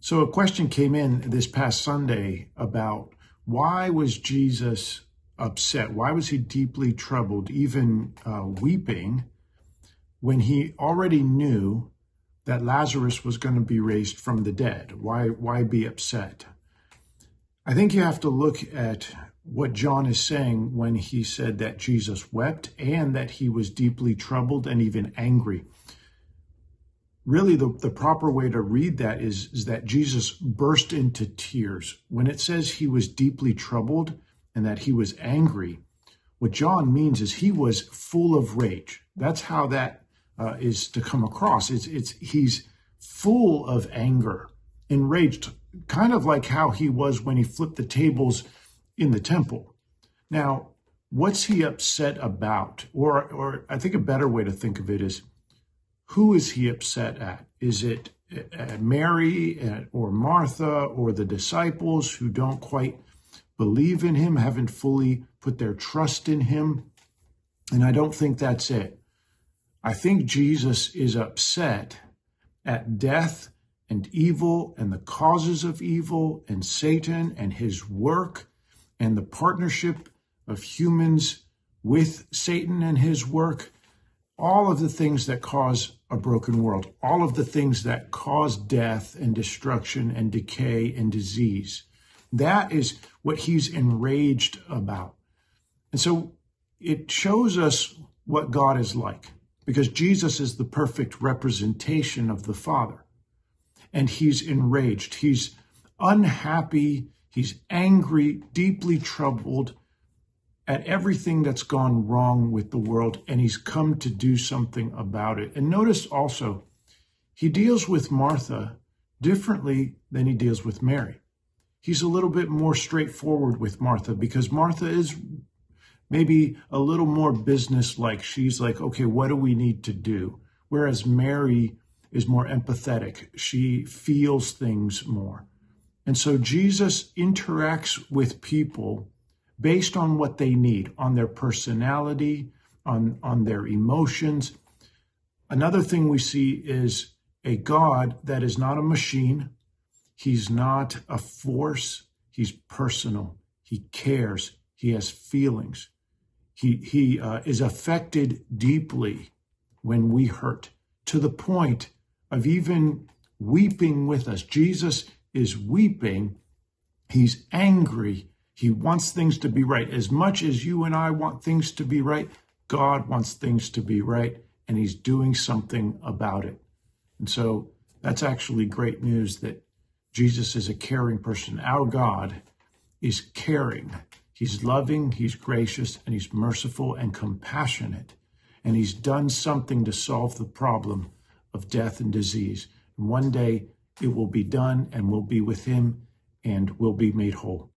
So a question came in this past Sunday about why was Jesus upset? Why was he deeply troubled, even weeping, when he already knew that Lazarus was going to be raised from the dead? Why be upset? I think you have to look at what John is saying when he said that Jesus wept and that he was deeply troubled and even angry. Really, the proper way to read that is that Jesus burst into tears. When it says he was deeply troubled and that he was angry, what John means is he was full of rage. That's how that is to come across. He's full of anger, enraged, kind of like how he was when he flipped the tables in the temple. Now, what's he upset about? Or I think a better way to think of it is, who is he upset at? Is it Mary or Martha or the disciples who don't quite believe in him, haven't fully put their trust in him? And I don't think that's it. I think Jesus is upset at death and evil and the causes of evil and Satan and his work and the partnership of humans with Satan and his work. All of the things that cause a broken world, all of the things that cause death and destruction and decay and disease. That is what he's enraged about. And so it shows us what God is like, because Jesus is the perfect representation of the Father. And he's enraged. He's unhappy. He's angry, deeply troubled at everything that's gone wrong with the world, and he's come to do something about it. And notice also, he deals with Martha differently than he deals with Mary. He's a little bit more straightforward with Martha because Martha is maybe a little more business-like. She's like, okay, what do we need to do? Whereas Mary is more empathetic. She feels things more. And so Jesus interacts with people based on what they need, on their personality, on their emotions. Another thing we see is a God that is not a machine. He's not a force. He's personal. He cares. He has feelings. He is affected deeply when we hurt, to the point of even weeping with us. Jesus is weeping. He's angry. He wants things to be right. As much as you and I want things to be right, God wants things to be right, and he's doing something about it. And so that's actually great news that Jesus is a caring person. Our God is caring. He's loving, he's gracious, and he's merciful and compassionate. And he's done something to solve the problem of death and disease. And one day it will be done, and we'll be with him, and we'll be made whole.